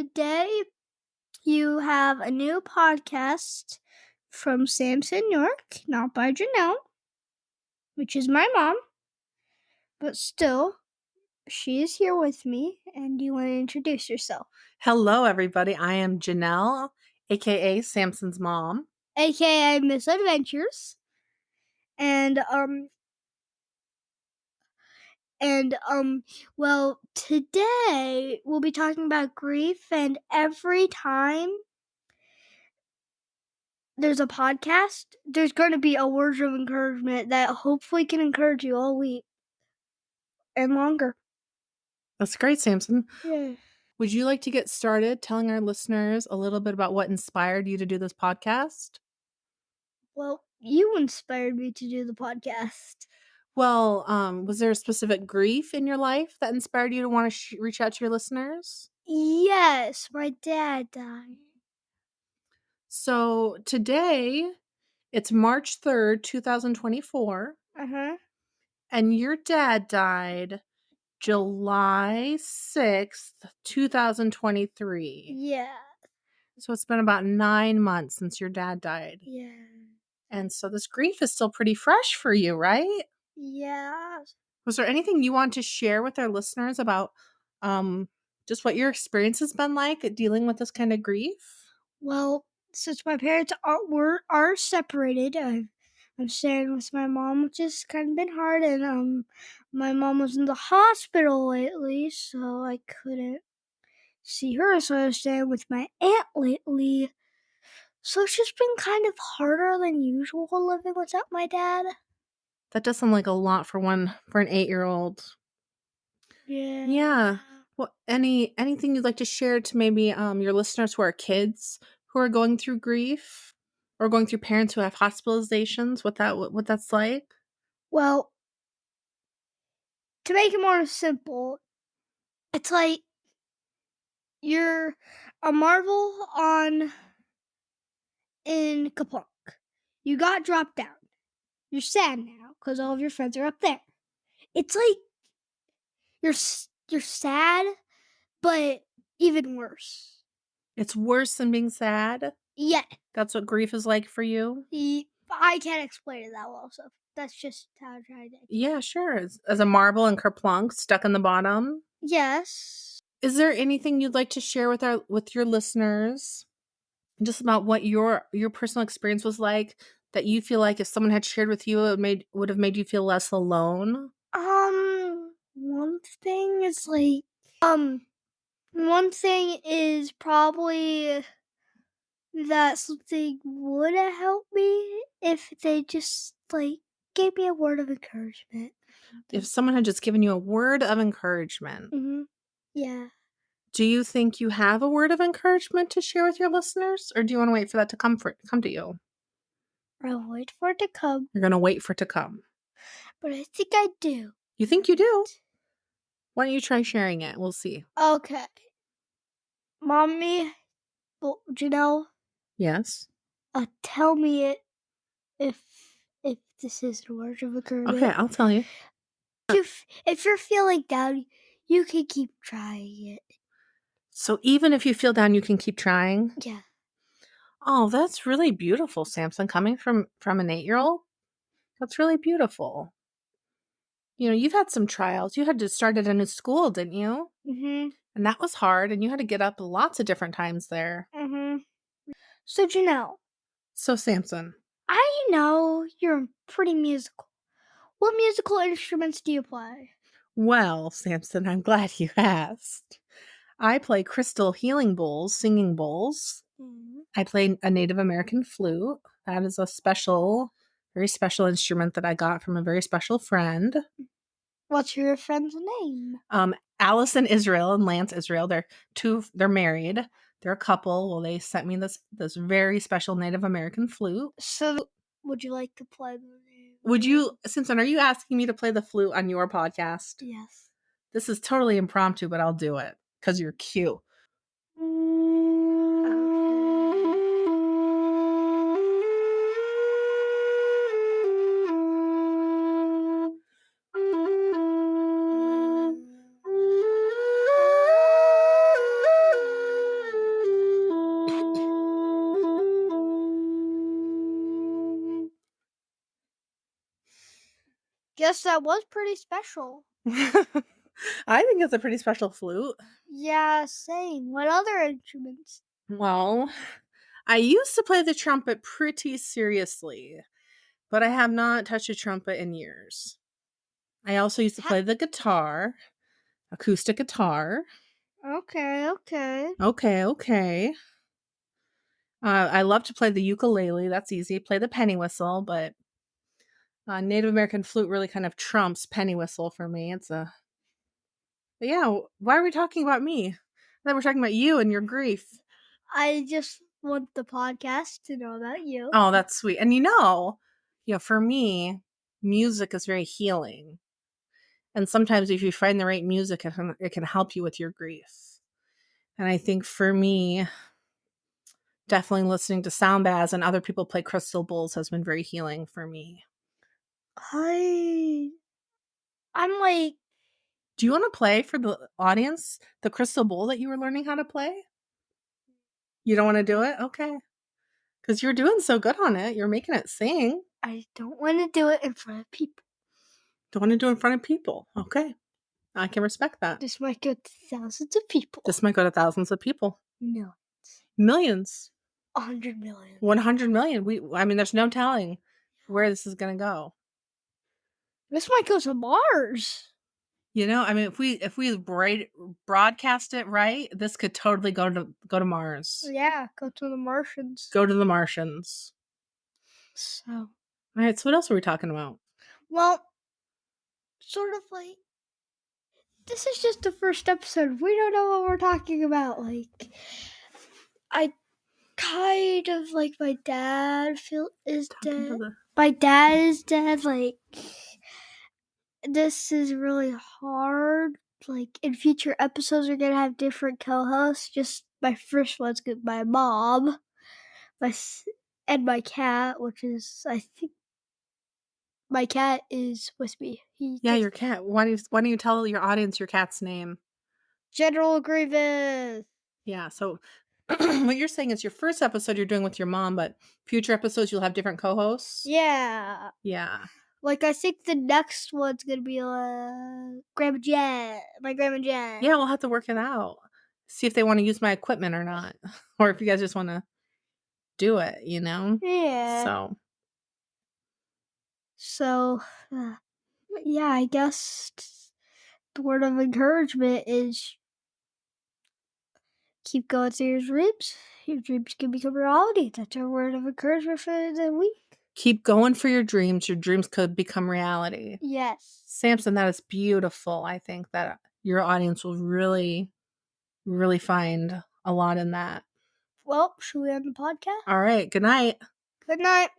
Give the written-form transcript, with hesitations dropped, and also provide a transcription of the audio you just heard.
today you have a new podcast from Samson York, not by Janelle, which is my mom, but still, she is here with me, and you want to introduce yourself. Hello, everybody. I am Janelle, aka Samson's mom. AKA Misadventures. Well, today we'll be talking about grief, and every time there's a podcast, there's going to be a word of encouragement that hopefully can encourage you all week and longer. That's great, Samson. Yeah. Would you like to get started telling our listeners a little bit about what inspired you to do this podcast? Well, you inspired me to do the podcast. Well, was there a specific grief in your life that inspired you to want to reach out to your listeners? Yes, my dad died. So today, it's March 3rd, 2024, Uh-huh. and your dad died July 6th, 2023. Yeah. So it's been about 9 months since your dad died. Yeah. And so this grief is still pretty fresh for you, right? Yeah. Was there anything you want to share with our listeners about just what your experience has been like at dealing with this kind of grief? Well, since my parents are separated, I'm staying with my mom, which has kind of been hard, and my mom was in the hospital lately, so I couldn't see her, so I was staying with my aunt lately. So it's just been kind of harder than usual living without my dad. That does sound like a lot for an 8-year-old. Yeah. Yeah. Well, anything you'd like to share to maybe your listeners who are kids who are going through grief or going through parents who have hospitalizations, what that's like? Well, to make it more simple, it's like you're a marble in Kaplunk. You got dropped down. You're sad now because all of your friends are up there. It's like you're sad, but even worse. It's worse than being sad. Yeah, That's what grief is like for you? I can't explain it that well, so that's just how I tried it. Yeah, sure. As a marble and kerplunk stuck in the bottom. Yes. Is there anything you'd like to share with your listeners just about what your personal experience was like that you feel like if someone had shared with you it would have made you feel less alone? One thing is one thing is probably that something would have helped me if they just gave me a word of encouragement. If someone had just given you a word of encouragement. Mhm. Yeah. Do you think you have a word of encouragement to share with your listeners or do you want to wait for that to come to you? I'll wait for it to come, You're going to wait for it to come. but I think I do. You think you do? Why don't you try sharing it? We'll see. Okay. Mommy, Janelle, Yes. tell me it if this is a word of encouragement. Okay, I'll tell you. If you're feeling down, you can keep trying it. So even if you feel down, you can keep trying? Yeah. Oh, that's really beautiful, Samson. Coming from an 8-year-old, that's really beautiful. You know, you've had some trials. You had to start at a new school, didn't you? Mhm. And that was hard, and you had to get up lots of different times there. Mhm. So Janelle, So, Samson, I know you're pretty musical. What musical instruments do you play? well, Samson, I'm glad you asked. I play crystal healing bowls, singing bowls. Mhm. I play a Native American flute. That is a very special instrument that I got from a very special friend. What's your friend's name? Alice and Israel and Lance Israel. They're married. They're a couple. Well, they sent me this very special Native American flute. So, would you like to play the name? Would you, Simpson, are you asking me to play the flute on your podcast? Yes. This is totally impromptu, but I'll do it because you're cute. Guess that was pretty special. I think it's a pretty special flute. Yeah, same. What other instruments? Well, I used to play the trumpet pretty seriously, but I have not touched a trumpet in years. I also used to Ha- play the guitar, acoustic guitar. okay, okay. Okay, okay. I love to play the ukulele. That's easy. Play the penny whistle, but Native American flute really kind of trumps penny whistle for me. But yeah. Why are we talking about me? I thought we're talking about you and your grief. I just want the podcast to know about you. Oh, that's sweet. And for me, music is very healing. And sometimes if you find the right music, it can help you with your grief. And I think for me, definitely listening to sound baths and other people play crystal bowls has been very healing for me. I I'm like Do you want to play for the audience the crystal bowl that you were learning how to play? You don't want to do it? Okay. Because you're doing so good on it. You're making it sing. I don't want to do it in front of people. Don't want to do it in front of people. Okay. I can respect that. This might go to thousands of people. This might go to thousands of people. No, Millions. 100 million. 100 million. There's no telling where this is going to go. This might go to Mars. If we broadcast it right, this could totally go to Mars. Yeah, go to the Martians. Go to the Martians. So, All right, so what else are we talking about? well, sort of like this is just the first episode. We don't know what we're talking about. Like, I kind of like my dad is Talking to dead. the My dad is dead. Like, this is really hard. Like, in future episodes, we're gonna have different co-hosts. Just my first one's good. My mom, and my cat, which is I think my cat is with me. Yeah, your cat. Why don't you tell your audience your cat's name? General Grievous. Yeah, so what you're saying is your first episode you're doing with your mom, but future episodes you'll have different co-hosts? Yeah. Yeah. Like, I think the next one's gonna be Grandma Jen. My Grandma Jen. Yeah, we'll have to work it out. See if they want to use my equipment or not. Or if you guys just want to do it, Yeah. So, yeah, I guess the word of encouragement is keep going to your dreams. Your dreams can become reality. That's our word of encouragement for the week. Keep going for your dreams. Your dreams could become reality. Yes. Samson, that is beautiful. I think that your audience will really, really find a lot in that. Well, should we end the podcast? All right. Good night. Good night.